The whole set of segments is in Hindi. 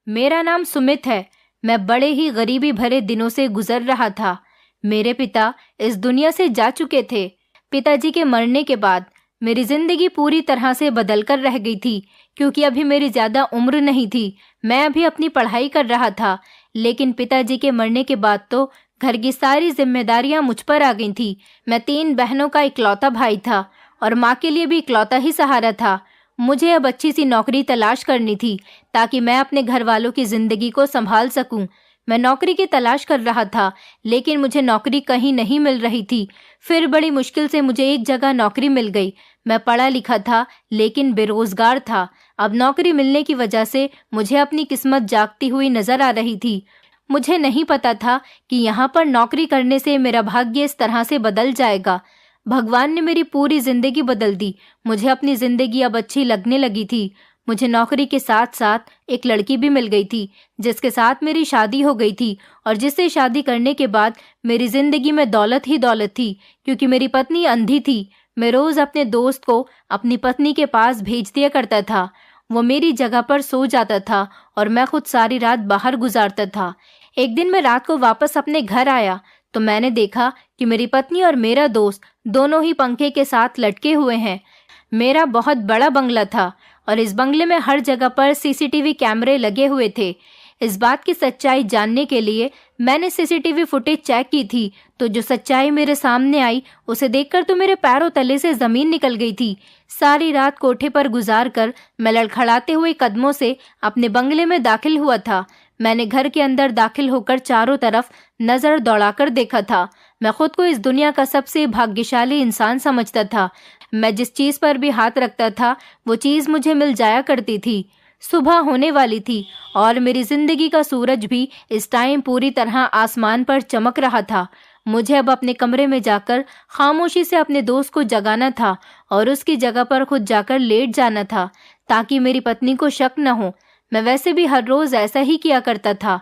मेरा नाम सुमित है। मैं बड़े ही गरीबी भरे दिनों से गुजर रहा था। मेरे पिता इस दुनिया से जा चुके थे। पिताजी के मरने के बाद मेरी जिंदगी पूरी तरह से बदल कर रह गई थी, क्योंकि अभी मेरी ज्यादा उम्र नहीं थी। मैं अभी अपनी पढ़ाई कर रहा था। लेकिन पिताजी के मरने के बाद तो घर की सारी जिम्मेदारियां मुझ पर आ गई थी। मैं 3 बहनों का इकलौता भाई था और माँ के लिए भी इकलौता ही सहारा था। मुझे अब अच्छी सी नौकरी तलाश करनी थी, ताकि मैं अपने घर वालों की जिंदगी को संभाल सकूं। मैं नौकरी की तलाश कर रहा था, लेकिन मुझे नौकरी कहीं नहीं मिल रही थी। फिर बड़ी मुश्किल से मुझे एक जगह नौकरी मिल गई। मैं पढ़ा लिखा था, लेकिन बेरोजगार था। अब नौकरी मिलने की वजह से मुझे अपनी किस्मत जागती हुई नजर आ रही थी। मुझे नहीं पता था कि यहाँ पर नौकरी करने से मेरा भाग्य इस तरह से बदल जाएगा। भगवान ने मेरी पूरी जिंदगी बदल दी। मुझे अपनी जिंदगी अब अच्छी लगने लगी थी। मुझे नौकरी के साथ साथ एक लड़की भी मिल गई थी, जिसके साथ मेरी शादी हो गई थी, और जिससे शादी करने के बाद मेरी जिंदगी में दौलत ही दौलत थी, क्योंकि मेरी पत्नी अंधी थी। मैं रोज अपने दोस्त को अपनी पत्नी के पास भेज दिया करता था। वो मेरी जगह पर सो जाता था और मैं खुद सारी रात बाहर गुजारता था। एक दिन मैं रात को वापस अपने घर आया तो मैंने देखा कि मेरी पत्नी और मेरा दोस्त दोनों ही पंखे के साथ लटके हुए हैं। मेरा बहुत बड़ा बंगला था और इस बंगले में हर जगह पर सीसीटीवी कैमरे लगे हुए थे। इस बात की सच्चाई जानने के लिए मैंने सीसीटीवी फुटेज चेक की थी, तो जो सच्चाई मेरे सामने आई उसे देखकर तो मेरे पैरों तले से जमीन निकल गई थी। सारी रात कोठे पर गुजार कर मैं लड़खड़ाते हुए कदमों से अपने बंगले में दाखिल हुआ था। मैंने घर के अंदर दाखिल होकर चारों तरफ नजर दौड़ाकर देखा था। मैं खुद को इस दुनिया का सबसे भाग्यशाली इंसान समझता था। मैं जिस चीज पर भी हाथ रखता था वो चीज मुझे मिल जाया करती थी। सुबह होने वाली थी और मेरी जिंदगी का सूरज भी इस टाइम पूरी तरह आसमान पर चमक रहा था। मुझे अब अपने कमरे में जाकर खामोशी से अपने दोस्त को जगाना था और उसकी जगह पर खुद जाकर लेट जाना था, ताकि मेरी पत्नी को शक न हो। मैं वैसे भी हर रोज ऐसा ही किया करता था।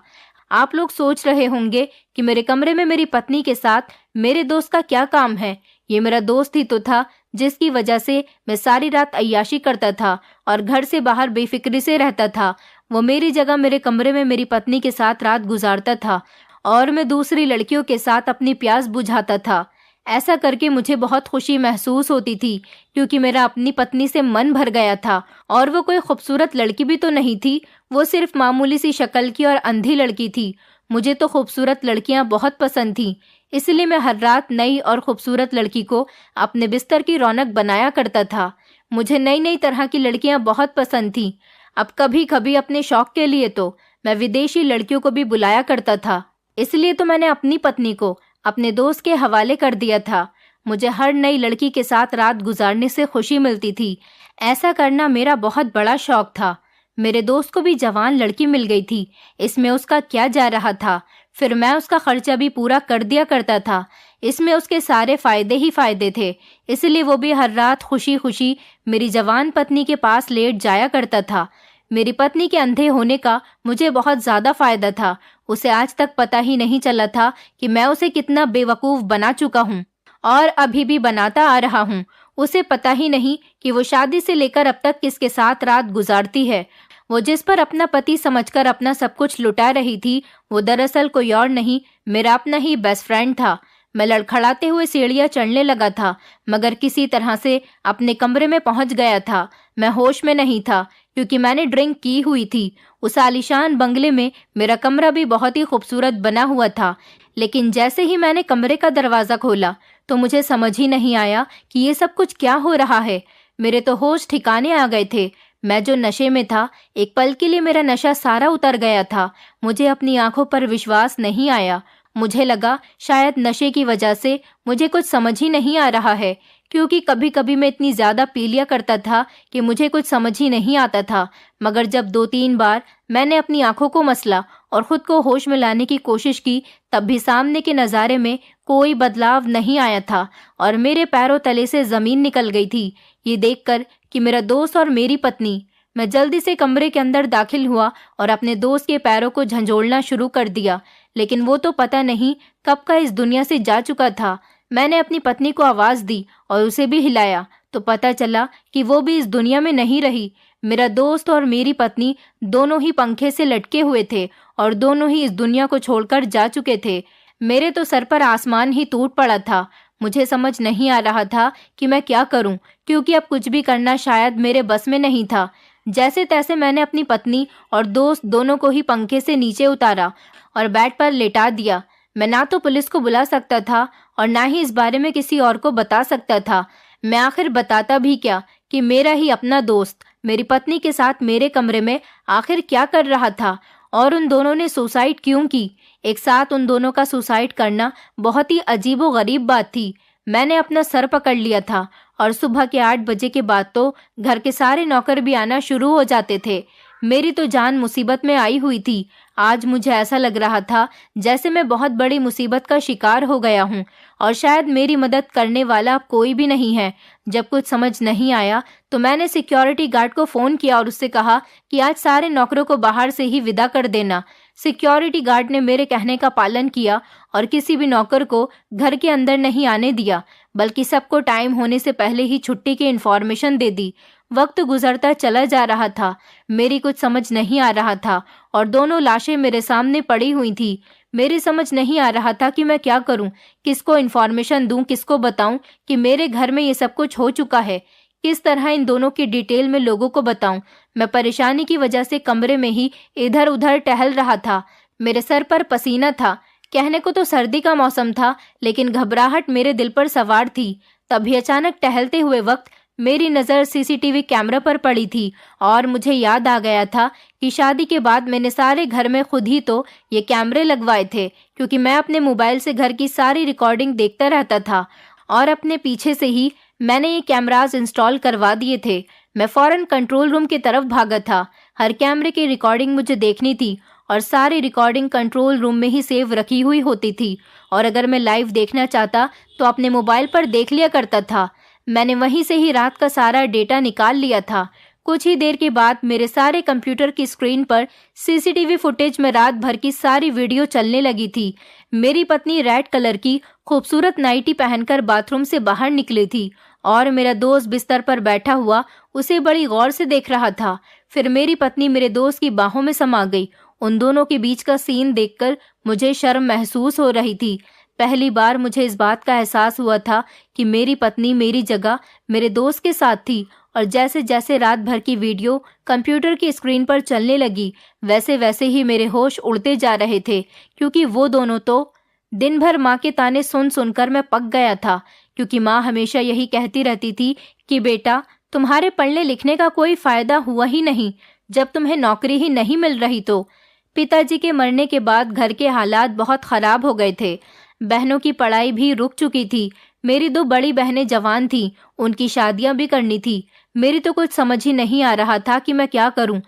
आप लोग सोच रहे होंगे कि मेरे कमरे में मेरी पत्नी के साथ मेरे दोस्त का क्या काम है। ये मेरा दोस्त ही तो था जिसकी वजह से मैं सारी रात अय्याशी करता था और घर से बाहर बेफिक्री से रहता था। वो मेरी जगह मेरे कमरे में मेरी पत्नी के साथ रात गुजारता था और मैं दूसरी लड़कियों के साथ अपनी प्यास बुझाता था। ऐसा करके मुझे बहुत खुशी महसूस होती थी, क्योंकि मेरा अपनी पत्नी से मन भर गया था। और वो कोई खूबसूरत लड़की भी तो नहीं थी, वो सिर्फ मामूली सी शक्ल की और अंधी लड़की थी। मुझे तो खूबसूरत लड़कियां बहुत पसंद थीं, इसलिए मैं हर रात नई और खूबसूरत लड़की को अपने बिस्तर की रौनक बनाया करता था। मुझे नई नई तरह की लड़कियां बहुत पसंद थीं। अब कभी कभी अपने शौक के लिए तो मैं विदेशी लड़कियों को भी बुलाया करता था। इसलिए तो मैंने अपनी पत्नी को अपने दोस्त के हवाले कर दिया था। मुझे हर नई लड़की के साथ रात गुजारने से खुशी मिलती थी। ऐसा करना मेरा बहुत बड़ा शौक था। मेरे दोस्त को भी जवान लड़की मिल गई थी, इसमें उसका क्या जा रहा था। फिर मैं उसका खर्चा भी पूरा कर दिया करता था। इसमें उसके सारे फायदे ही फायदे थे, इसलिए वो भी हर रात खुशी खुशी मेरी जवान पत्नी के पास लेट जाया करता था। मेरी पत्नी के अंधे होने का मुझे बहुत ज्यादा फायदा था। उसे आज तक पता ही नहीं चला था कि मैं उसे कितना बेवकूफ बना चुका हूँ और अभी भी बनाता आ रहा हूँ। उसे पता ही नहीं कि वो शादी से लेकर अब तक किसके साथ रात गुजारती है। वो जिस पर अपना पति समझकर अपना सब कुछ लुटा रही थी, वो दरअसल कोई और नहीं, मेरा अपना ही बेस्ट फ्रेंड था। मैं लड़खड़ाते हुए सीढ़ियां चढ़ने लगा था, मगर किसी तरह से अपने कमरे में पहुंच गया था। मैं होश में नहीं था, क्योंकि मैंने ड्रिंक की हुई थी। उस आलीशान बंगले में मेरा कमरा भी बहुत ही खूबसूरत बना हुआ था, लेकिन जैसे ही मैंने कमरे का दरवाजा खोला तो मुझे समझ ही नहीं आया कि ये सब कुछ क्या हो रहा है। मेरे तो होश ठिकाने आ गए थे। मैं जो नशे में था, एक पल के लिए मेरा नशा सारा उतर गया था। मुझे अपनी आंखों पर विश्वास नहीं आया। मुझे लगा शायद नशे की वजह से मुझे कुछ समझ ही नहीं आ रहा है, क्योंकि कभी कभी मैं इतनी ज्यादा पी लिया करता था कि मुझे कुछ समझ ही नहीं आता था। मगर जब 2-3 बार मैंने अपनी आंखों को मसला और खुद को होश में लाने की कोशिश की, तब भी सामने के नज़ारे में कोई बदलाव नहीं आया था और मेरे पैरों तले से जमीन निकल गई थी। ये देखकर कि मेरा दोस्त और मेरी पत्नी, मैं जल्दी से कमरे के अंदर दाखिल हुआ और अपने दोस्त के पैरों को झंझोड़ना शुरू कर दिया, लेकिन वो तो पता नहीं कब का इस दुनिया से जा चुका था। मैंने अपनी पत्नी को आवाज दी और उसे भी हिलाया, तो पता चला कि वो भी इस दुनिया में नहीं रही। मेरा दोस्त और मेरी पत्नी दोनों ही पंखे से लटके हुए थे और दोनों ही इस दुनिया को छोड़कर जा चुके थे। मेरे तो सर पर आसमान ही टूट पड़ा था। मुझे समझ नहीं आ रहा था कि मैं क्या करूं, क्योंकि अब कुछ भी करना शायद मेरे बस में नहीं था। जैसे तैसे मैंने अपनी पत्नी और दोस्त दोनों को ही पंखे से नीचे उतारा और बेड पर लेटा दिया। मैं ना तो पुलिस को बुला सकता था और ना ही इस बारे में किसी और को बता सकता था। मैं आखिर बताता भी क्या कि मेरा ही अपना दोस्त मेरी पत्नी के साथ मेरे कमरे में आखिर क्या कर रहा था और उन दोनों ने सुसाइड क्यों की। एक साथ उन दोनों का सुसाइड करना बहुत ही अजीबोगरीब बात थी। मैंने अपना सर पकड़ लिया था और सुबह के 8 बजे के बाद तो घर के सारे नौकर भी आना शुरू हो जाते थे। मेरी तो जान मुसीबत में आई हुई थी। आज मुझे ऐसा लग रहा था जैसे मैं बहुत बड़ी मुसीबत का शिकार हो गया हूँ और शायद मेरी मदद करने वाला अब कोई भी नहीं है। जब कुछ समझ नहीं आया तो मैंने सिक्योरिटी गार्ड को फ़ोन किया और उससे कहा कि आज सारे नौकरों को बाहर से ही विदा कर देना। सिक्योरिटी गार्ड ने मेरे कहने का पालन किया और किसी भी नौकर को घर के अंदर नहीं आने दिया, बल्कि सबको टाइम होने से पहले ही छुट्टी की इन्फॉर्मेशन दे दी। वक्त गुजरता चला जा रहा था। मेरी कुछ समझ नहीं आ रहा था और दोनों लाशें मेरे सामने पड़ी हुई थी। मेरी समझ नहीं आ रहा था कि मैं क्या करूं, किसको इन्फॉर्मेशन दूं, किसको बताऊं कि मेरे घर में ये सब कुछ हो चुका है। किस तरह इन दोनों की डिटेल में लोगों को बताऊं। मैं परेशानी की वजह से कमरे में ही इधर उधर टहल रहा था। मेरे सर पर पसीना था। कहने को तो सर्दी का मौसम था, लेकिन घबराहट मेरे दिल पर सवार थी। तभी अचानक टहलते हुए वक्त मेरी नज़र सीसीटीवी कैमरा पर पड़ी थी और मुझे याद आ गया था कि शादी के बाद मैंने सारे घर में खुद ही तो ये कैमरे लगवाए थे, क्योंकि मैं अपने मोबाइल से घर की सारी रिकॉर्डिंग देखता रहता था और अपने पीछे से ही मैंने ये कैमरास इंस्टॉल करवा दिए थे। मैं फौरन कंट्रोल रूम की तरफ भागा था। हर कैमरे की रिकॉर्डिंग मुझे देखनी थी और सारी रिकॉर्डिंग कंट्रोल रूम में ही सेव रखी हुई होती थी और अगर मैं लाइव देखना चाहता तो अपने मोबाइल पर देख लिया करता था। मैंने वहीं से ही रात का सारा डेटा निकाल लिया था। कुछ ही देर के बाद मेरे सारे कंप्यूटर की स्क्रीन पर सीसीटीवी फुटेज में रात भर की सारी वीडियो चलने लगी थी। मेरी पत्नी रेड कलर की खूबसूरत नाइटी पहनकर बाथरूम से बाहर निकली थी और मेरा दोस्त बिस्तर पर बैठा हुआ उसे बड़ी गौर से देख रहा था। फिर मेरी पत्नी मेरे दोस्त की बाहों में समा गई। उन दोनों के बीच का सीन देखकर मुझे शर्म महसूस हो रही थी। पहली बार मुझे इस बात का एहसास हुआ था कि मेरी पत्नी मेरी जगह मेरे दोस्त के साथ थी और जैसे जैसे रात भर की वीडियो कंप्यूटर की स्क्रीन पर चलने लगी वैसे वैसे ही मेरे होश उड़ते जा रहे थे, क्योंकि वो दोनों तो दिन भर माँ के ताने सुन सुनकर मैं पक गया था। क्योंकि माँ हमेशा यही कहती रहती थी कि बेटा, तुम्हारे पढ़ने लिखने का कोई फायदा हुआ ही नहीं जब तुम्हें नौकरी ही नहीं मिल रही तो। पिताजी के मरने के बाद घर के हालात बहुत खराब हो गए थे। बहनों की पढ़ाई भी रुक चुकी थी। मेरी 2 बड़ी बहनें जवान थीं, उनकी शादियां भी करनी थी। मेरी तो कुछ समझ ही नहीं आ रहा था कि मैं क्या करूं।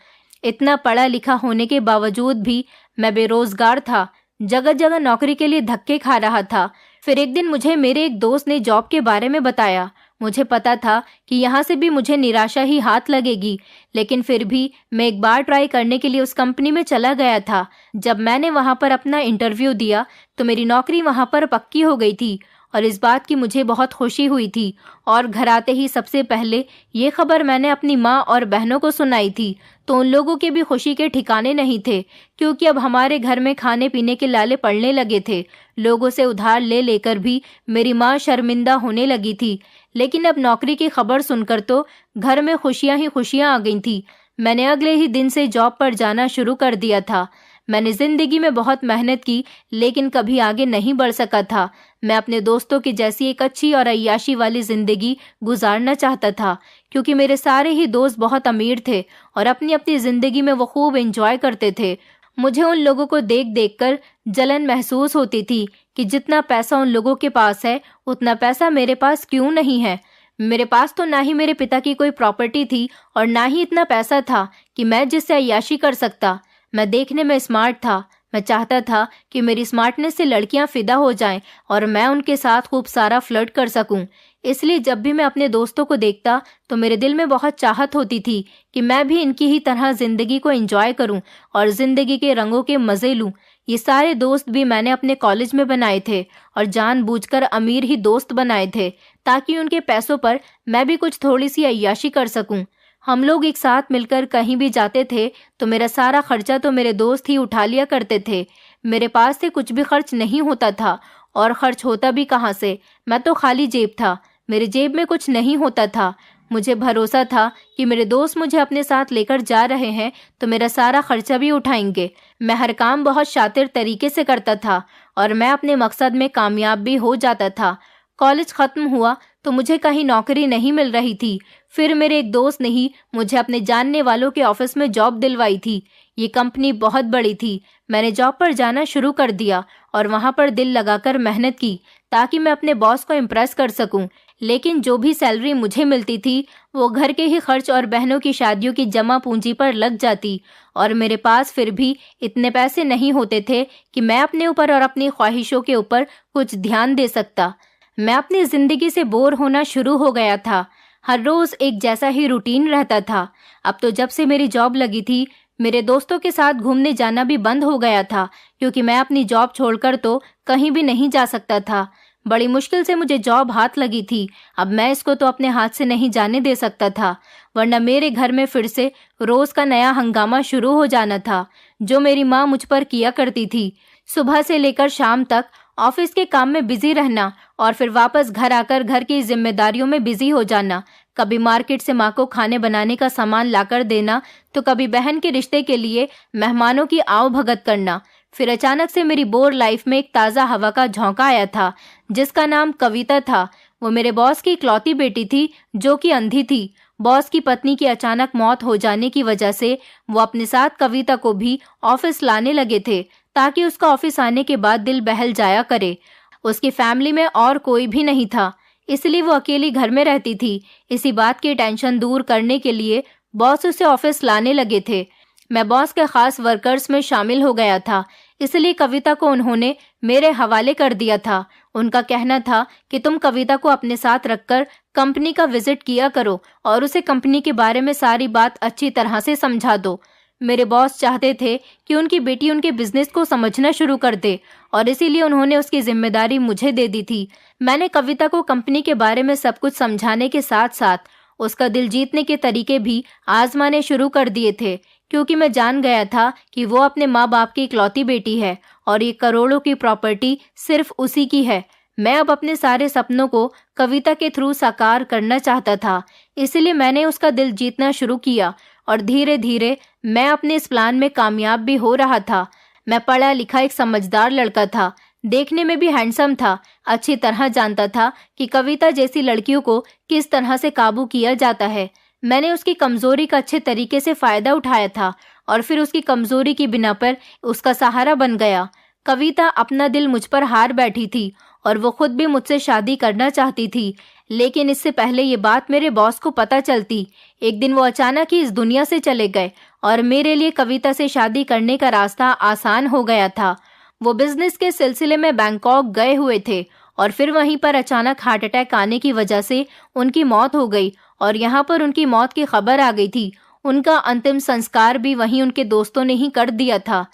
इतना पढ़ा लिखा होने के बावजूद भी मैं बेरोजगार था, जगह जगह नौकरी के लिए धक्के खा रहा था। फिर एक दिन मुझे मेरे एक दोस्त ने जॉब के बारे में बताया। मुझे पता था कि यहाँ से भी मुझे निराशा ही हाथ लगेगी, लेकिन फिर भी मैं एक बार ट्राई करने के लिए उस कंपनी में चला गया था। जब मैंने वहाँ पर अपना इंटरव्यू दिया तो मेरी नौकरी वहाँ पर पक्की हो गई थी और इस बात की मुझे बहुत खुशी हुई थी। और घर आते ही सबसे पहले ये खबर मैंने अपनी माँ और बहनों को सुनाई थी, तो उन लोगों के भी खुशी के ठिकाने नहीं थे, क्योंकि अब हमारे घर में खाने पीने के लाले पड़ने लगे थे। लोगों से उधार ले लेकर भी मेरी माँ शर्मिंदा होने लगी थी। लेकिन अब नौकरी की खबर सुनकर तो घर में खुशियां ही खुशियां आ गई थी। मैंने अगले ही दिन से जॉब पर जाना शुरू कर दिया था। मैंने जिंदगी में बहुत मेहनत की, लेकिन कभी आगे नहीं बढ़ सका था। मैं अपने दोस्तों की जैसी एक अच्छी और अय्याशी वाली जिंदगी गुजारना चाहता था, क्योंकि मेरे सारे ही दोस्त बहुत अमीर थे और अपनी अपनी जिंदगी में वो खूब एंजॉय करते थे। मुझे उन लोगों को देख देख कर जलन महसूस होती थी कि जितना पैसा उन लोगों के पास है उतना पैसा मेरे पास क्यों नहीं है। मेरे पास तो ना ही मेरे पिता की कोई प्रॉपर्टी थी और ना ही इतना पैसा था कि मैं जिससे अय्याशी कर सकता। मैं देखने में स्मार्ट था। मैं चाहता था कि मेरी स्मार्टनेस से लड़कियां फिदा हो जाएं और मैं उनके साथ खूब सारा फ्लर्ट कर सकूं। इसलिए जब भी मैं अपने दोस्तों को देखता तो मेरे दिल में बहुत चाहत होती थी कि मैं भी इनकी ही तरह जिंदगी को एंजॉय करूं और जिंदगी के रंगों के मजे लूं। ये सारे दोस्त भी मैंने अपने कॉलेज में बनाए थे और जानबूझकर अमीर ही दोस्त बनाए थे, ताकि उनके पैसों पर मैं भी कुछ थोड़ी सी अय्याशी कर सकूं। हम लोग एक साथ मिलकर कहीं भी जाते थे तो मेरा सारा खर्चा तो मेरे दोस्त ही उठा लिया करते थे। मेरे पास से कुछ भी खर्च नहीं होता था, और खर्च होता भी कहाँ से, मैं तो खाली जेब था, मेरे जेब में कुछ नहीं होता था। मुझे भरोसा था कि मेरे दोस्त मुझे अपने साथ लेकर जा रहे हैं तो मेरा सारा खर्चा भी उठाएंगे। मैं हर काम बहुत शातिर तरीके से करता था और मैं अपने मकसद में कामयाब भी हो जाता था। कॉलेज खत्म हुआ तो मुझे कहीं नौकरी नहीं मिल रही थी। फिर मेरे एक दोस्त ने ही मुझे अपने जानने वालों के ऑफिस में जॉब दिलवाई थी। ये कंपनी बहुत बड़ी थी। मैंने जॉब पर जाना शुरू कर दिया और वहां पर दिल लगाकर मेहनत की ताकि मैं अपने बॉस को इम्प्रेस कर सकूं। लेकिन जो भी सैलरी मुझे मिलती थी वो घर के ही खर्च और बहनों की शादियों की जमा पूंजी पर लग जाती, और मेरे पास फिर भी इतने पैसे नहीं होते थे कि मैं अपने ऊपर और अपनी ख्वाहिशों के ऊपर कुछ ध्यान दे सकता। मैं अपनी जिंदगी से बोर होना शुरू हो गया था। हर रोज एक जैसा ही रूटीन रहता था। अब तो जब से मेरी जॉब लगी थी, मेरे दोस्तों के साथ घूमने जाना भी बंद हो गया था, क्योंकि मैं अपनी जॉब छोड़कर तो कहीं भी नहीं जा सकता था। बड़ी मुश्किल से मुझे जॉब हाथ लगी थी। अब मैं इसको तो अपने हाथ से नहीं जाने दे सकता था, वरना मेरे घर में फिर से रोज का नया हंगामा शुरू हो जाना था, जो मेरी माँ मुझ पर किया करती थी। सुबह से लेकर शाम तक ऑफिस के काम में बिजी रहना और फिर वापस घर आकर घर की जिम्मेदारियों में बिजी हो जाना। कभी मार्केट से माँ को खाने बनाने का सामान लाकर देना, तो कभी बहन के रिश्ते के लिए मेहमानों की आवभगत करना। फिर अचानक से मेरी बोर लाइफ में एक ताज़ा हवा का झोंका आया था, जिसका नाम कविता था। वो मेरे बॉस की इकलौती बेटी थी, जो कि अंधी थी। बॉस की पत्नी की अचानक मौत हो जाने की वजह से वो अपने साथ कविता को भी ऑफिस लाने लगे थे, ताकि उसका ऑफिस आने के बाद दिल बहल जाया करे। उसकी फैमिली में और कोई भी नहीं था, इसलिए वो अकेली घर में रहती थी। इसी बात की टेंशन दूर करने के लिए बॉस उसे ऑफिस लाने लगे थे। मैं बॉस के खास वर्कर्स में शामिल हो गया था, इसलिए कविता को उन्होंने मेरे हवाले कर दिया था। उनका कहना था कि तुम कविता को अपने साथ रखकर कंपनी का विजिट किया करो और उसे कंपनी के बारे में सारी बात अच्छी तरह से समझा दो। मेरे बॉस चाहते थे कि उनकी बेटी उनके बिजनेस को समझना शुरू कर दे, और इसीलिए उन्होंने उसकी जिम्मेदारी मुझे दे दी थी। मैंने कविता को कंपनी के बारे में सब कुछ समझाने के साथ साथ उसका दिल जीतने के तरीके भी आजमाने शुरू कर दिए थे, क्योंकि मैं जान गया था कि वो अपने माँ बाप की इकलौती बेटी है और ये करोड़ों की प्रॉपर्टी सिर्फ उसी की है। मैं अब अपने सारे सपनों को कविता के थ्रू साकार करना चाहता था, इसलिए मैंने उसका दिल जीतना शुरू किया और धीरे धीरे मैं अपने इस प्लान में कामयाब भी हो रहा था। मैं पढ़ा लिखा एक समझदार लड़का था, देखने में भी हैंडसम था, अच्छी तरह जानता था कि कविता जैसी लड़कियों को किस तरह से काबू किया जाता है। मैंने उसकी कमजोरी का अच्छे तरीके से फायदा उठाया था और फिर उसकी कमजोरी की बिना पर उसका सहारा बन गया। कविता अपना दिल मुझ पर हार बैठी थी और वो खुद भी मुझसे शादी करना चाहती थी, लेकिन इससे पहले ये बात मेरे बॉस को पता चलती, एक दिन वो अचानक ही इस दुनिया से चले गए और मेरे लिए कविता से शादी करने का रास्ता आसान हो गया था। वो बिजनेस के सिलसिले में बैंकॉक गए हुए थे और फिर वहीं पर अचानक हार्ट अटैक आने की वजह से उनकी मौत हो गई और यहाँ पर उनकी मौत की खबर आ गई थी। उनका अंतिम संस्कार भी वहीं उनके दोस्तों ने ही कर दिया था।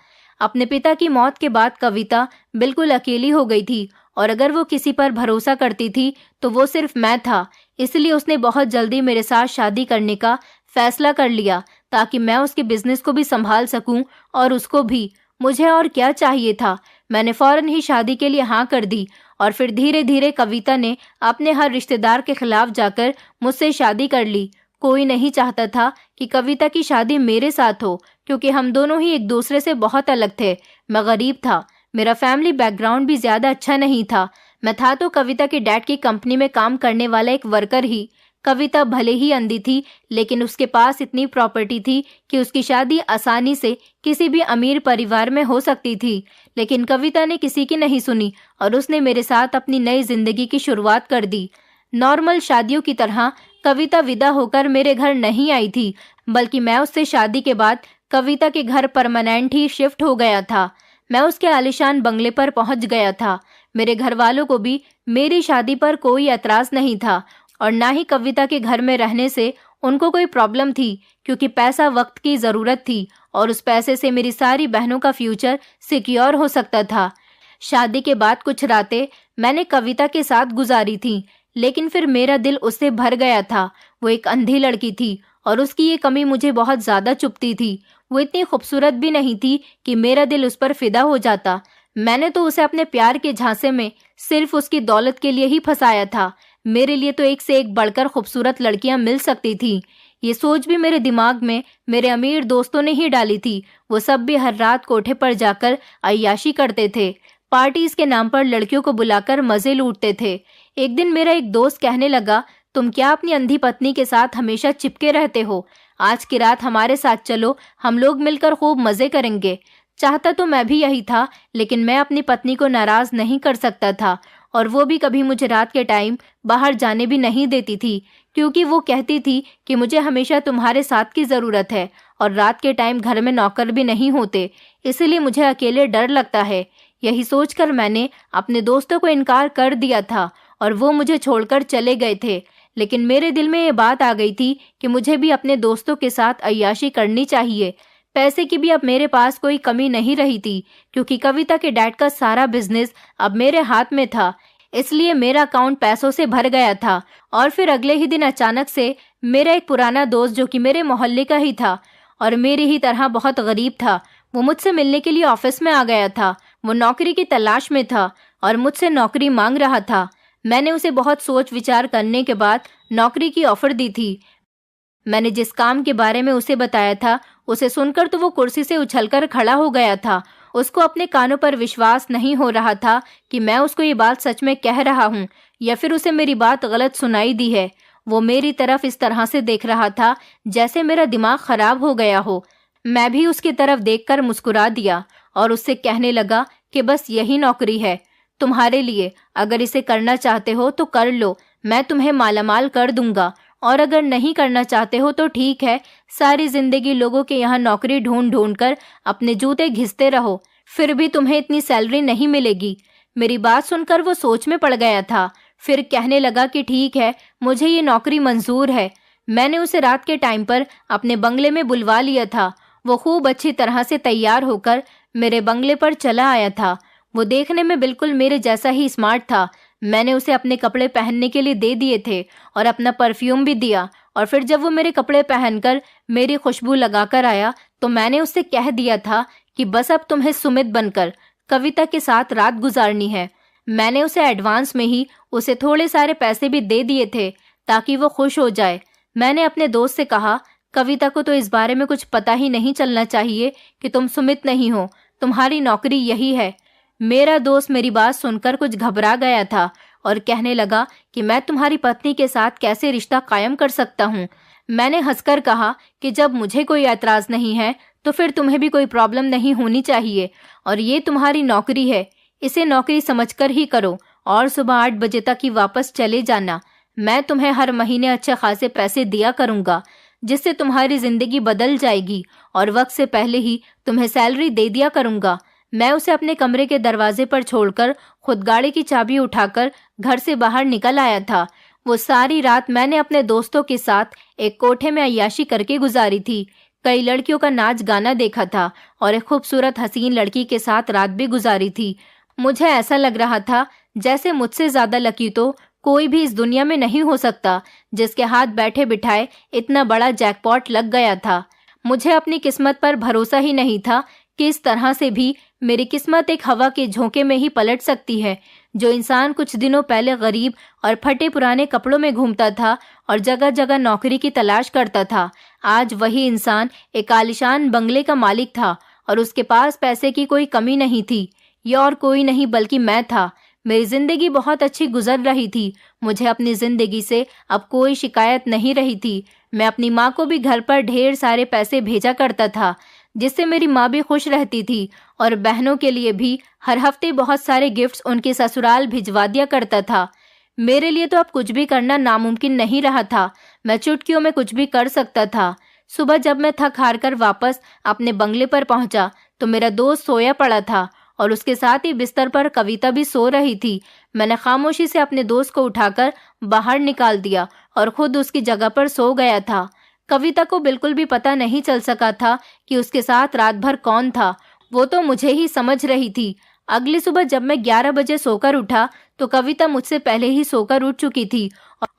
अपने पिता की मौत के बाद कविता बिल्कुल अकेली हो गई थी और अगर वो किसी पर भरोसा करती थी तो वो सिर्फ मैं था। इसलिए उसने बहुत जल्दी मेरे साथ शादी करने का फैसला कर लिया ताकि मैं उसके बिजनेस को भी संभाल सकूं और उसको भी। मुझे और क्या चाहिए था, मैंने फौरन ही शादी के लिए हाँ कर दी और फिर धीरे धीरे कविता ने अपने हर रिश्तेदार के खिलाफ जाकर मुझसे शादी कर ली। कोई नहीं चाहता था कि कविता की शादी मेरे साथ हो, क्योंकि हम दोनों ही एक दूसरे से बहुत अलग थे। मैं गरीब था, मेरा फैमिली बैकग्राउंड भी ज्यादा अच्छा नहीं था। मैं था तो कविता के डैड की कंपनी में काम करने वाला एक वर्कर ही। कविता भले ही अंधी थी, लेकिन उसके पास इतनी प्रॉपर्टी थी कि उसकी शादी आसानी से किसी भी अमीर परिवार में हो सकती थी। लेकिन कविता ने किसी की नहीं सुनी और उसने मेरे साथ अपनी नई जिंदगी की शुरुआत कर दी। नॉर्मल शादियों की तरह कविता विदा होकर मेरे घर नहीं आई थी, बल्कि मैं उससे शादी के बाद कविता के घर परमानेंट ही शिफ्ट हो गया था। मैं उसके आलीशान बंगले पर पहुंच गया था। मेरे घर वालों को भी मेरी शादी पर कोई एतराज नहीं था और ना ही कविता के घर में रहने से उनको कोई प्रॉब्लम थी, क्योंकि पैसा वक्त की ज़रूरत थी और उस पैसे से मेरी सारी बहनों का फ्यूचर सिक्योर हो सकता था। शादी के बाद कुछ रातें मैंने कविता के साथ गुजारी थी, लेकिन फिर मेरा दिल उससे भर गया था। वो एक अंधी लड़की थी और उसकी ये कमी मुझे बहुत ज़्यादा चुभती थी। वो इतनी खूबसूरत भी नहीं थी कि मेरा दिल उस पर फिदा हो जाता। मैंने तो उसे अपने प्यार के झांसे में सिर्फ उसकी दौलत के लिए ही फंसाया था। मेरे लिए तो एक से एक बढ़कर खूबसूरत लड़कियां मिल सकती थी। ये सोच भी मेरे दिमाग में मेरे अमीर दोस्तों ने ही डाली थी। वो सब भी हर रात कोठे पर जाकर अय्याशी करते थे। पार्टीज के नाम पर लड़कियों को बुलाकर मजे लूटते थे। एक दिन मेरा एक दोस्त कहने लगा, तुम क्या अपनी अंधी पत्नी के साथ हमेशा चिपके रहते हो? आज की रात हमारे साथ चलो, हम लोग मिलकर खूब मजे करेंगे। चाहता तो मैं भी यही था, लेकिन मैं अपनी पत्नी को नाराज नहीं कर सकता था, और वो भी कभी मुझे रात के टाइम बाहर जाने भी नहीं देती थी, क्योंकि वो कहती थी कि मुझे हमेशा तुम्हारे साथ की ज़रूरत है और रात के टाइम घर में नौकर भी नहीं होते, इसलिए मुझे अकेले डर लगता है। यही सोचकर मैंने अपने दोस्तों को इनकार कर दिया था और वो मुझे छोड़कर चले गए थे। लेकिन मेरे दिल में ये बात आ गई थी कि मुझे भी अपने दोस्तों के साथ अय्याशी करनी चाहिए। पैसे की भी अब मेरे पास कोई कमी नहीं रही थी, क्योंकि कविता के डैड का सारा बिजनेस अब मेरे हाथ में था, इसलिए मेरा अकाउंट पैसों से भर गया था। और फिर अगले ही दिन अचानक से मेरा एक पुराना दोस्त, जो कि मेरे मोहल्ले का ही था और मेरी ही तरह बहुत गरीब था, वो मुझसे मिलने के लिए ऑफिस में आ गया था। वो नौकरी की तलाश में था और मुझसे नौकरी मांग रहा था। मैंने उसे बहुत सोच विचार करने के बाद नौकरी की ऑफर दी थी। मैंने जिस काम के बारे में उसे बताया था, उसे सुनकर तो वो कुर्सी से उछलकर खड़ा हो गया था। उसको अपने कानों पर विश्वास नहीं हो रहा था कि मैं उसको ये बात सच में कह रहा हूँ या फिर उसे मेरी बात गलत सुनाई दी है। वो मेरी तरफ इस तरह से देख रहा था जैसे मेरा दिमाग खराब हो गया हो। मैं भी उसकी तरफ देखकर मुस्कुरा दिया और उससे कहने लगा कि बस यही नौकरी है तुम्हारे लिए। अगर इसे करना चाहते हो तो कर लो, मैं तुम्हें मालामाल कर दूंगा, और अगर नहीं करना चाहते हो तो ठीक है, सारी जिंदगी लोगों के यहाँ नौकरी ढूंढ ढूंढ कर अपने जूते घिसते रहो, फिर भी तुम्हें इतनी सैलरी नहीं मिलेगी। मेरी बात सुनकर वो सोच में पड़ गया था। फिर कहने लगा कि ठीक है, मुझे ये नौकरी मंजूर है। मैंने उसे रात के टाइम पर अपने बंगले में बुलवा लिया था। वो खूब अच्छी तरह से तैयार होकर मेरे बंगले पर चला आया था। वो देखने में बिल्कुल मेरे जैसा ही स्मार्ट था। मैंने उसे अपने कपड़े पहनने के लिए दे दिए थे और अपना परफ्यूम भी दिया, और फिर जब वो मेरे कपड़े पहनकर मेरी खुशबू लगाकर आया तो मैंने उससे कह दिया था कि बस अब तुम्हें सुमित बनकर कविता के साथ रात गुजारनी है। मैंने उसे एडवांस में ही उसे थोड़े सारे पैसे भी दे दिए थे ताकि वो खुश हो जाए। मैंने अपने दोस्त से कहा, कविता को तो इस बारे में कुछ पता ही नहीं चलना चाहिए कि तुम सुमित नहीं हो, तुम्हारी नौकरी यही है। मेरा दोस्त मेरी बात सुनकर कुछ घबरा गया था और कहने लगा कि मैं तुम्हारी पत्नी के साथ कैसे रिश्ता कायम कर सकता हूँ। मैंने हंसकर कहा कि जब मुझे कोई ऐतराज नहीं है तो फिर तुम्हें भी कोई प्रॉब्लम नहीं होनी चाहिए, और ये तुम्हारी नौकरी है, इसे नौकरी समझकर ही करो, और सुबह 8 बजे तक ही वापस चले जाना। मैं तुम्हें हर महीने अच्छे खासे पैसे दिया करूँगा, जिससे तुम्हारी जिंदगी बदल जाएगी, और वक्त से पहले ही तुम्हें सैलरी दे दिया करूँगा। मैं उसे अपने कमरे के दरवाजे पर छोड़कर खुद गाड़ी की चाबी उठाकर घर से बाहर निकल आया था। वो सारी रात मैंने अपने दोस्तों के साथ एक कोठे में अय्याशी करके गुजारी थी। कई लड़कियों का नाच गाना देखा था और एक खूबसूरत हसीन लड़की के साथ रात भी गुजारी थी। मुझे ऐसा लग रहा था जैसे मुझसे ज्यादा लकी तो कोई भी इस दुनिया में नहीं हो सकता, जिसके हाथ बैठे बिठाए इतना बड़ा जैकपॉट लग गया था। मुझे अपनी किस्मत पर भरोसा ही नहीं था कि इस तरह से भी मेरी किस्मत एक हवा के झोंके में ही पलट सकती है। जो इंसान कुछ दिनों पहले गरीब और फटे पुराने कपड़ों में घूमता था और जगह जगह नौकरी की तलाश करता था, आज वही इंसान एक आलीशान बंगले का मालिक था और उसके पास पैसे की कोई कमी नहीं थी। यह और कोई नहीं बल्कि मैं था। मेरी जिंदगी बहुत अच्छी गुजर रही थी। मुझे अपनी जिंदगी से अब कोई शिकायत नहीं रही थी। मैं अपनी माँ को भी घर पर ढेर सारे पैसे भेजा करता था, जिससे मेरी माँ भी खुश रहती थी, और बहनों के लिए भी हर हफ्ते बहुत सारे गिफ्ट्स उनके ससुराल भिजवा दिया करता था। मेरे लिए तो अब कुछ भी करना नामुमकिन नहीं रहा था। मैं चुटकियों में कुछ भी कर सकता था। सुबह जब मैं थक हार कर वापस अपने बंगले पर पहुंचा तो मेरा दोस्त सोया पड़ा था और उसके साथ ही बिस्तर पर कविता भी सो रही थी। मैंने खामोशी से अपने दोस्त को उठाकर बाहर निकाल दिया और खुद उसकी जगह पर सो गया था। कविता को बिल्कुल भी पता नहीं चल सका था कि उसके साथ रात भर कौन था। वो तो मुझे ही समझ रही थी। अगली सुबह जब मैं 11 बजे सोकर उठा तो कविता मुझसे पहले ही सोकर उठ चुकी थी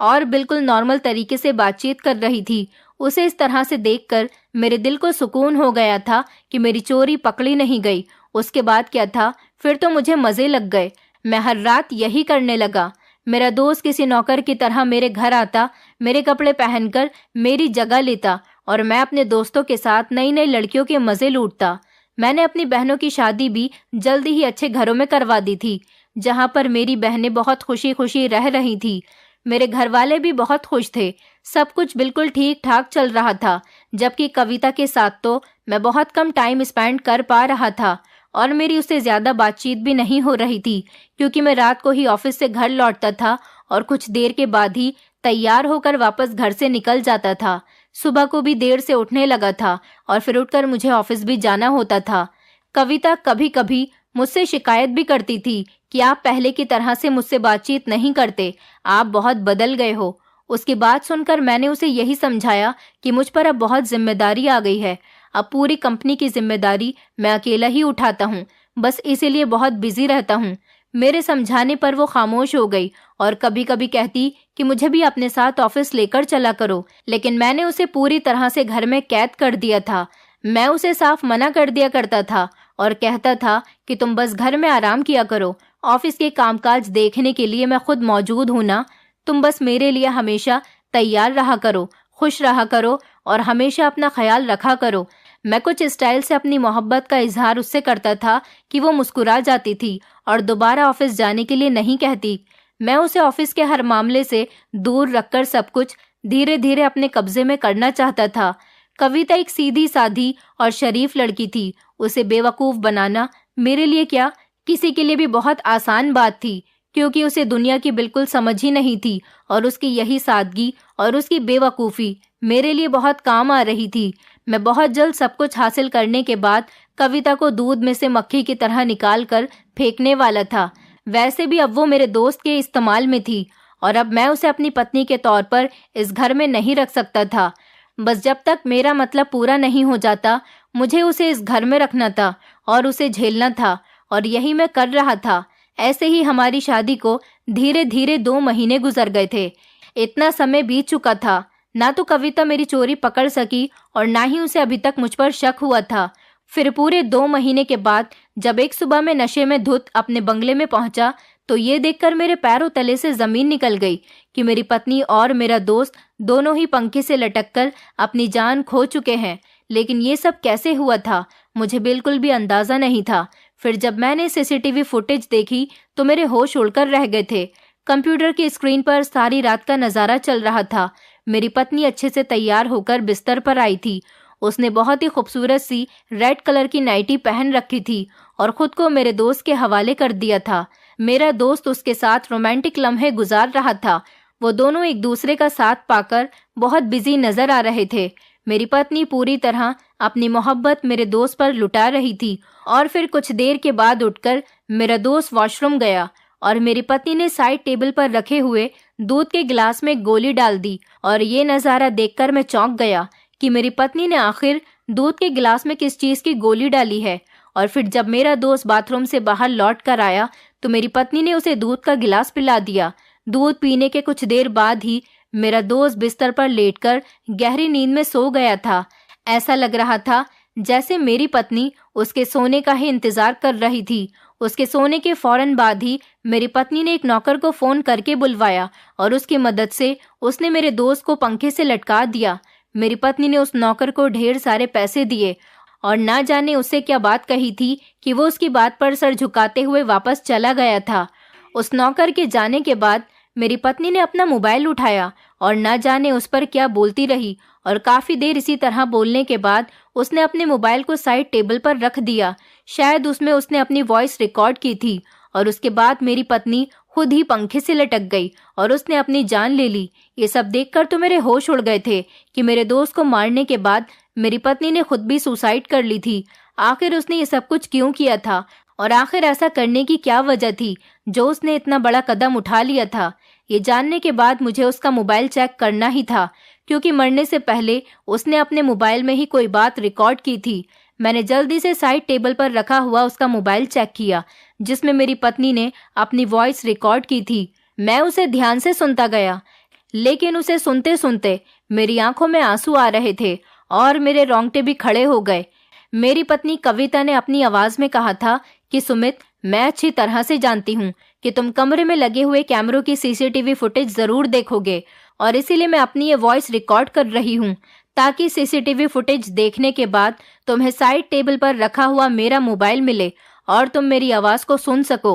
और बिल्कुल नॉर्मल तरीके से बातचीत कर रही थी। उसे इस तरह से देखकर मेरे दिल को सुकून हो गया था कि मेरी चोरी पकड़ी नहीं गई। उसके बाद क्या था, फिर तो मुझे मज़े लग गए। मैं हर रात यही करने लगा। मेरा दोस्त किसी नौकर की तरह मेरे घर आता, मेरे कपड़े पहनकर मेरी जगह लेता और मैं अपने दोस्तों के साथ नई नई लड़कियों के मज़े लूटता। मैंने अपनी बहनों की शादी भी जल्दी ही अच्छे घरों में करवा दी थी, जहाँ पर मेरी बहनें बहुत खुशी खुशी रह रही थी। मेरे घर वाले भी बहुत खुश थे। सब कुछ बिल्कुल ठीक ठाक चल रहा था, जबकि कविता के साथ तो मैं बहुत कम टाइम स्पेंड कर पा रहा था और मेरी उससे ज़्यादा बातचीत भी नहीं हो रही थी, क्योंकि मैं रात को ही ऑफिस से घर लौटता था और कुछ देर के बाद ही तैयार होकर वापस घर से निकल जाता था। सुबह को भी देर से उठने लगा था और फिर उठकर मुझे ऑफिस भी जाना होता था। कविता कभी कभी मुझसे शिकायत भी करती थी कि आप पहले की तरह से मुझसे बातचीत नहीं करते, आप बहुत बदल गए हो। उसकी बात सुनकर मैंने उसे यही समझाया कि मुझ पर अब बहुत जिम्मेदारी आ गई है। अब पूरी कंपनी की जिम्मेदारी मैं अकेला ही उठाता हूँ, बस इसीलिए बहुत बिजी रहता हूँ। मेरे समझाने पर वो खामोश हो गई और कभी कभी कहती कि मुझे भी अपने साथ ऑफिस लेकर चला करो, लेकिन मैंने उसे पूरी तरह से घर में कैद कर दिया था। मैं उसे साफ मना कर दिया करता था और कहता था कि तुम बस घर में आराम किया करो, ऑफिस के कामकाज देखने के लिए मैं खुद मौजूद हूँ ना, तुम बस मेरे लिए हमेशा तैयार रहा करो, खुश रहा करो और हमेशा अपना ख्याल रखा करो। मैं कुछ स्टाइल से अपनी मोहब्बत का इजहार उससे करता था कि वो मुस्कुरा जाती थी और दोबारा ऑफिस जाने के लिए नहीं कहती। मैं उसे ऑफिस के हर मामले से दूर रखकर सब कुछ धीरे धीरे अपने कब्जे में करना चाहता था। कविता एक सीधी साधी और शरीफ लड़की थी। उसे बेवकूफ़ बनाना मेरे लिए क्या, किसी के लिए भी बहुत आसान बात थी, क्योंकि उसे दुनिया की बिल्कुल समझ ही नहीं थी और उसकी यही सादगी और उसकी बेवकूफ़ी मेरे लिए बहुत काम आ रही थी। मैं बहुत जल्द सब कुछ हासिल करने के बाद कविता को दूध में से मक्खी की तरह निकाल कर फेंकने वाला था। वैसे भी अब वो मेरे दोस्त के इस्तेमाल में थी और अब मैं उसे अपनी पत्नी के तौर पर इस घर में नहीं रख सकता था। बस जब तक मेरा मतलब पूरा नहीं हो जाता, मुझे उसे इस घर में रखना था और उसे झेलना था, और यही मैं कर रहा था। ऐसे ही हमारी शादी को धीरे धीरे 2 महीने गुजर गए थे। इतना समय बीत चुका था, ना तो कविता मेरी चोरी पकड़ सकी और ना ही उसे अभी तक मुझ पर शक हुआ था। फिर पूरे 2 महीने के बाद जब एक सुबह मैं नशे में धुत अपने बंगले में पहुंचा, तो ये देखकर मेरे पैरों तले से जमीन निकल गई कि मेरी पत्नी और मेरा दोस्त दोनों ही पंखे से लटककर अपनी जान खो चुके हैं। लेकिन ये सब कैसे हुआ था, मुझे बिल्कुल भी अंदाजा नहीं था। फिर जब मैंने सीसीटीवी फुटेज देखी तो मेरे होश उड़कर रह गए थे। कंप्यूटर की स्क्रीन पर सारी रात का नज़ारा चल रहा था। मेरी पत्नी अच्छे से तैयार होकर बिस्तर पर आई थी। उसने बहुत ही खूबसूरत सी रेड कलर की नाइटी पहन रखी थी और खुद को मेरे दोस्त के हवाले कर दिया था। मेरा दोस्त उसके साथ रोमांटिक लम्हे गुजार रहा था। वो दोनों एक दूसरे का साथ पाकर बहुत बिजी नजर आ रहे थे। मेरी पत्नी पूरी तरह अपनी मोहब्बत मेरे दोस्त पर लुटा रही थी और फिर कुछ देर के बाद उठकर मेरा दोस्त वॉशरूम गया और मेरी पत्नी ने साइड टेबल पर रखे हुए दूध के गिलास में गोली डाल दी। और ये नज़ारा देखकर मैं चौंक गया कि मेरी पत्नी ने आखिर दूध के गिलास में किस चीज़ की गोली डाली है। और फिर जब मेरा दोस्त बाथरूम से बाहर लौट कर आया तो मेरी पत्नी ने उसे दूध का गिलास पिला दिया। दूध पीने के कुछ देर बाद ही मेरा दोस्त बिस्तर पर लेटकर गहरी नींद में सो गया था। ऐसा लग रहा था जैसे मेरी पत्नी उसके सोने का ही इंतजार कर रही थी। उसके सोने के फौरन बाद ही मेरी पत्नी ने एक नौकर को फोन करके बुलवाया और उसकी मदद से उसने मेरे दोस्त को पंखे से लटका दिया। मेरी पत्नी ने उस नौकर को ढेर सारे पैसे दिए और ना जाने उससे क्या बात कही थी कि वो उसकी बात पर सर झुकाते हुए वापस चला गया था। उस नौकर के जाने के बाद मेरी पत्नी ने अपना मोबाइल उठाया और ना जाने उस पर क्या बोलती रही और काफ़ी देर इसी तरह बोलने के बाद उसने अपने मोबाइल को साइड टेबल पर रख दिया। शायद उसमें उसने अपनी वॉइस रिकॉर्ड की थी और उसके बाद मेरी पत्नी खुद ही पंखे से लटक गई और उसने अपनी जान ले ली। ये सब देखकर तो मेरे होश उड़ गए थे कि मेरे दोस्त को मारने के बाद मेरी पत्नी ने खुद भी सुसाइड कर ली थी। आखिर उसने ये सब कुछ क्यों किया था और आखिर ऐसा करने की क्या वजह थी जो उसने इतना बड़ा कदम उठा लिया था। ये जानने के बाद मुझे उसका मोबाइल चेक करना ही था, क्योंकि मरने से पहले उसने अपने मोबाइल में ही कोई बात रिकॉर्ड की थी। मैंने जल्दी से साइड टेबल पर रखा हुआ उसका मोबाइल चेक किया जिसमें मेरी पत्नी ने अपनी वॉइस रिकॉर्ड की थी। मैं उसे ध्यान से सुनता गया, लेकिन उसे सुनते सुनते मेरी आंखों में आंसू आ रहे थे और मेरे रोंगटे भी खड़े हो गए। मेरी पत्नी कविता ने अपनी आवाज में कहा था कि सुमित, मैं अच्छी तरह से जानती हूँ कि तुम कमरे में लगे हुए कैमरों की सीसीटीवी फुटेज जरूर देखोगे, और इसीलिए मैं अपनी ये वॉइस रिकॉर्ड कर रही हूँ ताकि सीसीटीवी फुटेज देखने के बाद तुम्हें साइड टेबल पर रखा हुआ मेरा मोबाइल मिले और तुम मेरी आवाज को सुन सको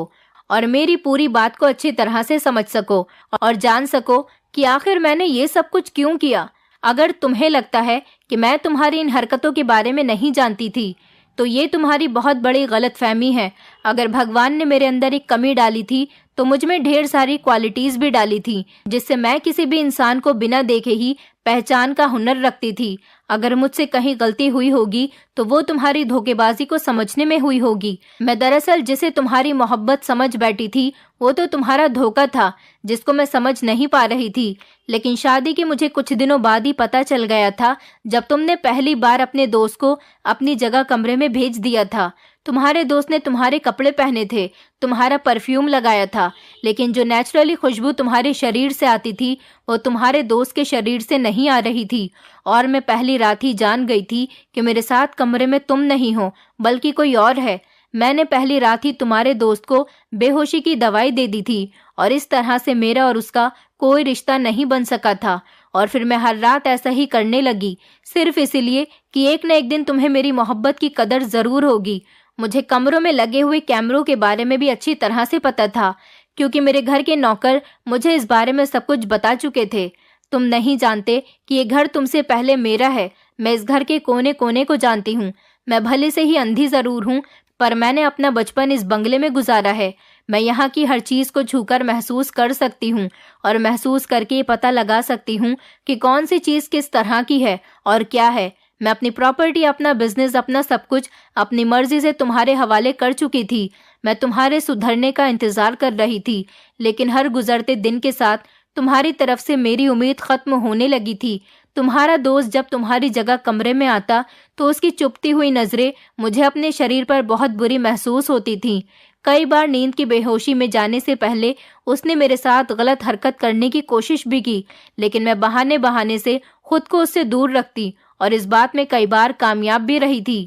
और मेरी पूरी बात को अच्छी तरह से समझ सको और जान सको कि आखिर मैंने ये सब कुछ क्यों किया। अगर तुम्हें लगता है कि मैं तुम्हारी इन हरकतों के बारे में नहीं जानती थी तो ये तुम्हारी बहुत बड़ी गलतफहमी है। अगर भगवान ने मेरे अंदर एक कमी डाली थी तो मुझ में ढेर सारी क्वालिटीज भी डाली थी जिससे मैं किसी भी इंसान को बिना देखे ही पहचान का हुनर रखती थी। अगर मुझसे कहीं गलती हुई होगी तो वो तुम्हारी धोखेबाजी को समझने में हुई होगी। मैं दरअसल जिसे तुम्हारी मोहब्बत समझ बैठी थी वो तो तुम्हारा धोखा था जिसको मैं समझ नहीं पा रही थी। लेकिन शादी के मुझे कुछ दिनों बाद ही पता चल गया था जब तुमने पहली बार अपने दोस्त को अपनी जगह कमरे में भेज दिया था। तुम्हारे दोस्त ने तुम्हारे कपड़े पहने थे, तुम्हारा परफ्यूम लगाया था, लेकिन जो नेचुरली खुशबू तुम्हारे शरीर से आती थी वो तुम्हारे दोस्त के शरीर से नहीं आ रही थी। और मैं पहली रात ही जान गई थी कि मेरे साथ कमरे में तुम नहीं हो बल्कि कोई और है। मैंने पहली रात ही तुम्हारे दोस्त को बेहोशी की दवाई दे दी थी और इस तरह से मेरा और उसका कोई रिश्ता नहीं बन सका था। और फिर मैं हर रात ऐसा ही करने लगी सिर्फ इसलिए कि एक न एक दिन तुम्हें मेरी मोहब्बत की कदर जरूर होगी। मुझे कमरों में लगे हुए कैमरों के बारे में भी अच्छी तरह से पता था क्योंकि मेरे घर के नौकर मुझे इस बारे में सब कुछ बता चुके थे। तुम नहीं जानते कि ये घर तुमसे पहले मेरा है। मैं इस घर के कोने कोने को जानती हूँ। मैं भले से ही अंधी जरूर हूँ पर मैंने अपना बचपन इस बंगले में गुजारा है। मैं यहाँ की हर चीज को छूकर महसूस कर सकती हूँ और महसूस करके ये पता लगा सकती हूँ कि कौन सी चीज किस तरह की है और क्या है। मैं अपनी प्रॉपर्टी, अपना बिजनेस, अपना सब कुछ अपनी मर्जी से तुम्हारे हवाले कर चुकी थी। मैं तुम्हारे सुधरने का इंतजार कर रही थी, लेकिन हर गुजरते दिन के साथ तुम्हारी तरफ से मेरी उम्मीद खत्म होने लगी थी। तुम्हारा दोस्त जब तुम्हारी जगह कमरे में आता तो उसकी चुपती हुई नजरें मुझे अपने शरीर पर बहुत बुरी महसूस होती थी। कई बार नींद की बेहोशी में जाने से पहले उसने मेरे साथ गलत हरकत करने की कोशिश भी की, लेकिन मैं बहाने बहाने से खुद को उससे दूर रखती और इस बात में कई बार कामयाब भी रही थी।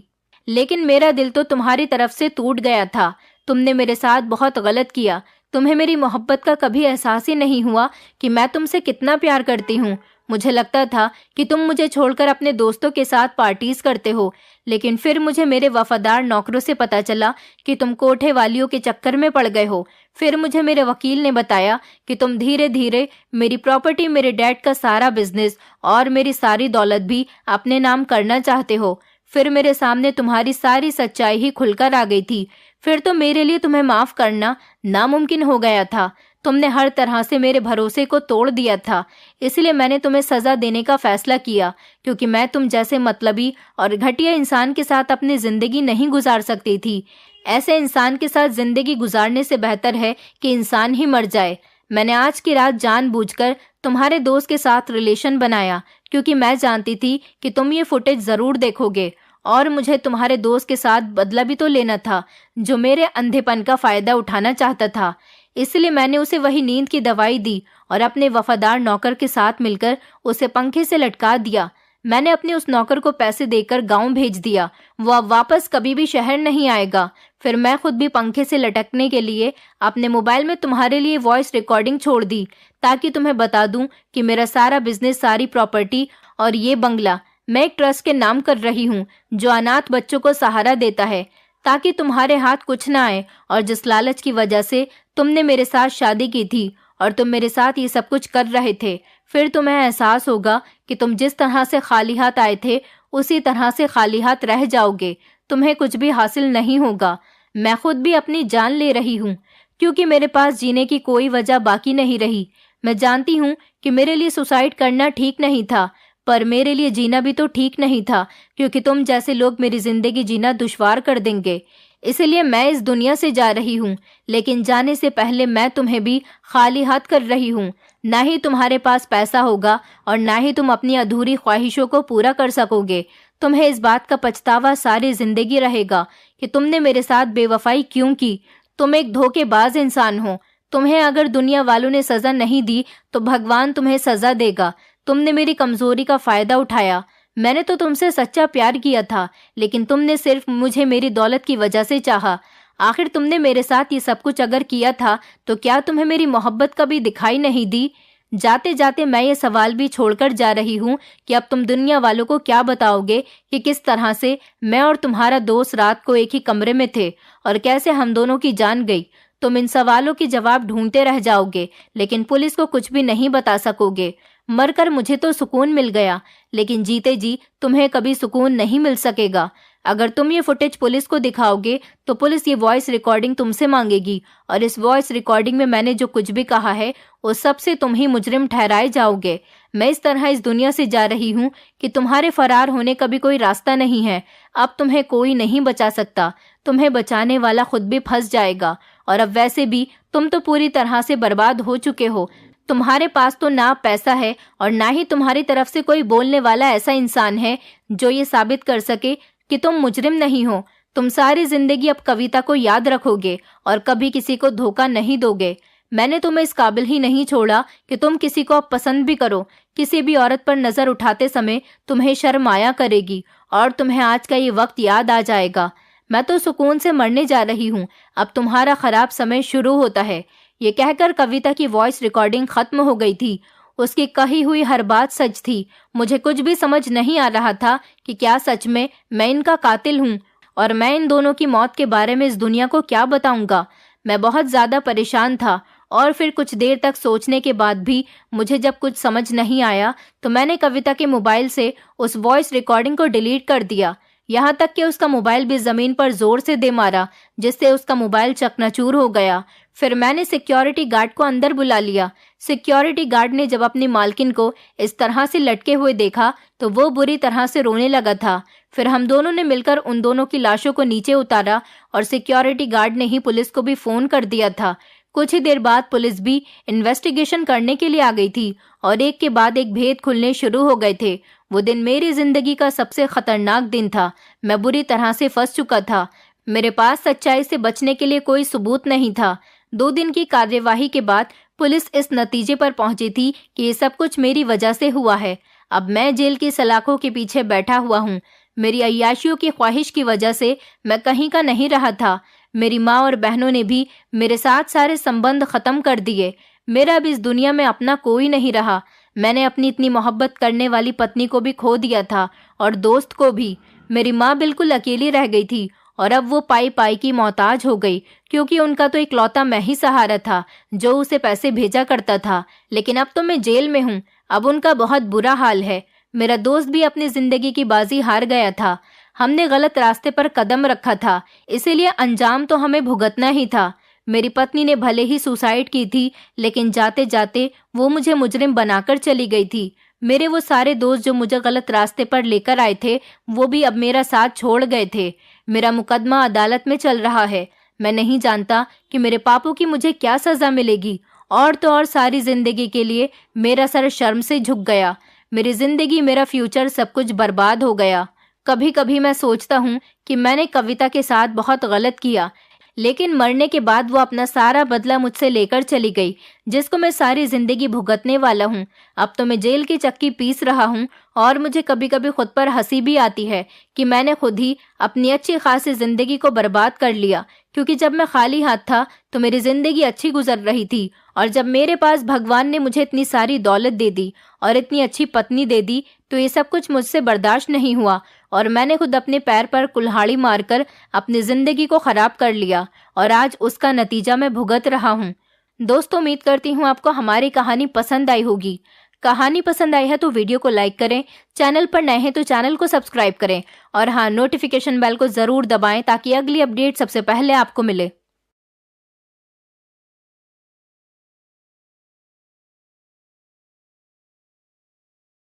लेकिन मेरा दिल तो तुम्हारी तरफ से टूट गया था। तुमने मेरे साथ बहुत गलत किया। तुम्हें मेरी मोहब्बत का कभी एहसास ही नहीं हुआ कि मैं तुमसे कितना प्यार करती हूँ। मुझे लगता था कि तुम मुझे छोड़कर अपने दोस्तों के साथ पार्टीज करते हो, लेकिन फिर मुझे मेरे वफादार नौकरों से पता चला कि तुम कोठे वालियों के चक्कर में पड़ गए हो। फिर मुझे मेरे वकील ने बताया कि तुम धीरे धीरे मेरी प्रॉपर्टी, मेरे डैड का सारा बिजनेस और मेरी सारी दौलत भी अपने नाम करना चाहते हो। फिर मेरे सामने तुम्हारी सारी सच्चाई ही खुलकर आ गई थी। फिर तो मेरे लिए तुम्हें माफ करना नामुमकिन हो गया था। तुमने हर तरह से मेरे भरोसे को तोड़ दिया था, इसलिए मैंने तुम्हें सजा देने का फैसला किया, क्योंकि मैं तुम जैसे मतलबी और घटिया इंसान के साथ अपनी जिंदगी नहीं गुजार सकती थी। ऐसे इंसान के साथ जिंदगी गुजारने से बेहतर है कि इंसान ही मर जाए। मैंने आज की रात जानबूझकर तुम्हारे दोस्त के साथ रिलेशन बनाया, क्योंकि मैं जानती थी कि तुम ये फुटेज जरूर देखोगे और मुझे तुम्हारे दोस्त के साथ बदला भी तो लेना था, जो मेरे अंधेपन का फायदा उठाना चाहता था। इसलिए मैंने उसे वही नींद की दवाई दी और अपने वफादार नौकर के साथ मिलकर उसे पंखे से लटका दिया। मैंने अपने उस नौकर को पैसे देकर गांव भेज दिया। वो अब वापस कभी भी शहर नहीं आएगा। फिर मैं खुद भी पंखे से लटकने के लिए अपने मोबाइल में तुम्हारे लिए वॉइस रिकॉर्डिंग छोड़ दी, ताकि तुम्हें बता दूं कि मेरा सारा बिजनेस, सारी प्रॉपर्टी और ये बंगला मैं एक ट्रस्ट के नाम कर रही हूँ, जो अनाथ बच्चों को सहारा देता है, ताकि तुम्हारे हाथ कुछ ना आए। और जिस लालच की वजह से तुमने मेरे साथ शादी की थी और तुम मेरे साथ ये सब कुछ कर रहे थे, फिर तुम्हें एहसास होगा कि तुम जिस तरह से खाली हाथ आए थे उसी तरह से खाली हाथ रह जाओगे। तुम्हें कुछ भी हासिल नहीं होगा। मैं खुद भी अपनी जान ले रही हूँ, क्योंकि मेरे पास जीने की कोई वजह बाकी नहीं रही। मैं जानती हूँ कि मेरे लिए सुसाइड करना ठीक नहीं था, पर मेरे लिए जीना भी तो ठीक नहीं था, क्योंकि तुम जैसे लोग मेरी जिंदगी जीना दुश्वार कर देंगे। इसलिए मैं इस दुनिया से जा रही हूँ, लेकिन जाने से पहले मैं तुम्हें भी खाली हाथ कर रही हूँ। ना ही तुम्हारे पास पैसा होगा और ना ही तुम अपनी अधूरी ख्वाहिशों को पूरा कर सकोगे। तुम्हें इस बात का पछतावा सारी जिंदगी रहेगा कि तुमने मेरे साथ बेवफाई क्यों की। तुम एक धोखेबाज इंसान हो। तुम्हें अगर दुनिया वालों ने सजा नहीं दी तो भगवान तुम्हें सजा देगा। तुमने मेरी कमजोरी का फायदा उठाया। मैंने तो तुमसे सच्चा प्यार किया था, लेकिन तुमने सिर्फ मुझे मेरी दौलत की वजह से चाहा। आखिर तुमने मेरे साथ ये सब कुछ अगर किया था तो क्या तुम्हें मेरी मोहब्बत कभी दिखाई नहीं दी? जाते जाते मैं ये सवाल भी छोड़कर जा रही हूँ कि अब तुम दुनिया वालों को क्या बताओगे कि किस तरह से मैं और तुम्हारा दोस्त रात को एक ही कमरे में थे और कैसे हम दोनों की जान गई। तुम इन सवालों के जवाब ढूंढते रह जाओगे, लेकिन पुलिस को कुछ भी नहीं बता सकोगे। मरकर मुझे तो सुकून मिल गया, लेकिन जीते जी तुम्हें कभी सुकून नहीं मिल सकेगा। अगर तुम ये फुटेज पुलिस को दिखाओगे तो पुलिस ये वॉइस रिकॉर्डिंग तुमसे मांगेगी, और इस वॉइस रिकॉर्डिंग में मैंने जो कुछ भी कहा है उस सब से तुम ही मुजरिम ठहराए जाओगे। मैं इस तरह इस दुनिया से जा रही हूँ कि तुम्हारे फरार होने का भी कोई रास्ता नहीं है। अब तुम्हें कोई नहीं बचा सकता। तुम्हें बचाने वाला खुद भी फंस जाएगा, और अब वैसे भी तुम तो पूरी तरह से बर्बाद हो चुके हो। तुम्हारे पास तो ना पैसा है और ना ही तुम्हारी तरफ से कोई बोलने वाला ऐसा इंसान है जो ये साबित कर सके कि तुम मुजरिम नहीं हो। तुम सारी जिंदगी अब कविता को याद रखोगे और कभी किसी को धोखा नहीं दोगे। मैंने तुम्हें इस काबिल ही नहीं छोड़ा कि तुम किसी को अब पसंद भी करो। किसी भी औरत पर नजर उठाते समय तुम्हें शर्म आया करेगी और तुम्हें आज का ये वक्त याद आ जाएगा। मैं तो सुकून से मरने जा रही हूँ, अब तुम्हारा खराब समय शुरू होता है। ये कहकर कविता की वॉइस रिकॉर्डिंग खत्म हो गई थी। उसकी कही हुई हर बात सच थी। मुझे कुछ भी समझ नहीं आ रहा था कि क्या सच में मैं इनका कातिल हूँ, और मैं इन दोनों की मौत के बारे में इस दुनिया को क्या बताऊंगा। मैं बहुत ज्यादा परेशान था, और फिर कुछ देर तक सोचने के बाद भी मुझे जब कुछ समझ नहीं आया तो मैंने कविता के मोबाइल से उस वॉइस रिकॉर्डिंग को डिलीट कर दिया। यहाँ तक कि उसका मोबाइल भी जमीन पर जोर से दे मारा, जिससे उसका मोबाइल चकनाचूर हो गया। फिर मैंने सिक्योरिटी गार्ड को अंदर बुला लिया। सिक्योरिटी गार्ड ने जब अपनी मालकिन को इस तरह से लटके हुए देखा तो वो बुरी तरह से रोने लगा था। फिर हम दोनों ने मिलकर उन दोनों की लाशों को नीचे उतारा, और सिक्योरिटी गार्ड ने ही पुलिस को भी फोन कर दिया था। कुछ ही देर बाद पुलिस भी इन्वेस्टिगेशन करने के लिए आ गई थी, और एक के बाद एक भेद खुलने शुरू हो गए थे। वो दिन मेरी जिंदगी का सबसे खतरनाक दिन था। मैं बुरी तरह से फंस चुका था। मेरे पास सच्चाई से बचने के लिए कोई सबूत नहीं था। 2 दिन की कार्यवाही के बाद पुलिस इस नतीजे पर पहुंची थी कि ये सब कुछ मेरी वजह से हुआ है। अब मैं जेल की सलाखों के पीछे बैठा हुआ हूँ। मेरी अय्याशियों की ख्वाहिश की वजह से मैं कहीं का नहीं रहा था। मेरी माँ और बहनों ने भी मेरे साथ सारे संबंध खत्म कर दिए। मेरा अब इस दुनिया में अपना कोई नहीं रहा। मैंने अपनी इतनी मोहब्बत करने वाली पत्नी को भी खो दिया था, और दोस्त को भी। मेरी माँ बिल्कुल अकेली रह गई थी, और अब वो पाई पाई की मोहताज हो गई, क्योंकि उनका तो इकलौता मैं ही सहारा था जो उसे पैसे भेजा करता था। लेकिन अब तो मैं जेल में हूँ। अब उनका बहुत बुरा हाल है। मेरा दोस्त भी अपनी जिंदगी की बाजी हार गया था। हमने गलत रास्ते पर कदम रखा था, इसीलिए अंजाम तो हमें भुगतना ही था। मेरी पत्नी ने भले ही सुसाइड की थी, लेकिन जाते जाते वो मुझे मुजरिम बनाकर चली गई थी। मेरे वो सारे दोस्त जो मुझे गलत रास्ते पर लेकर आए थे, वो भी अब मेरा साथ छोड़ गए थे। मेरा मुकदमा अदालत में चल रहा है। मैं नहीं जानता कि मेरे पापों की मुझे क्या सजा मिलेगी। और तो और सारी जिंदगी के लिए मेरा सर शर्म से झुक गया। मेरी जिंदगी, मेरा फ्यूचर, सब कुछ बर्बाद हो गया। कभी कभी मैं सोचता हूँ कि मैंने कविता के साथ बहुत गलत किया, लेकिन मरने के बाद वो अपना सारा बदला मुझसे लेकर चली गई, जिसको मैं सारी जिंदगी भुगतने वाला हूँ। अब तो मैं जेल की चक्की पीस रहा हूँ, और मुझे कभी कभी खुद पर हंसी भी आती है कि मैंने खुद ही अपनी अच्छी खासी जिंदगी को बर्बाद कर लिया। क्योंकि जब मैं खाली हाथ था तो मेरी जिंदगी अच्छी गुजर रही थी, और जब मेरे पास भगवान ने मुझे इतनी सारी दौलत दे दी और इतनी अच्छी पत्नी दे दी, तो ये सब कुछ मुझसे बर्दाश्त नहीं हुआ, और मैंने खुद अपने पैर पर कुल्हाड़ी मारकर अपनी जिंदगी को खराब कर लिया, और आज उसका नतीजा मैं भुगत रहा हूँ। दोस्तों, उम्मीद करती हूँ आपको हमारी कहानी पसंद आई होगी। कहानी पसंद आई है तो वीडियो को लाइक करें, चैनल पर नए हैं तो चैनल को सब्सक्राइब करें, और हाँ, नोटिफिकेशन बेल को जरूर दबाएं ताकि अगली अपडेट सबसे पहले आपको मिले।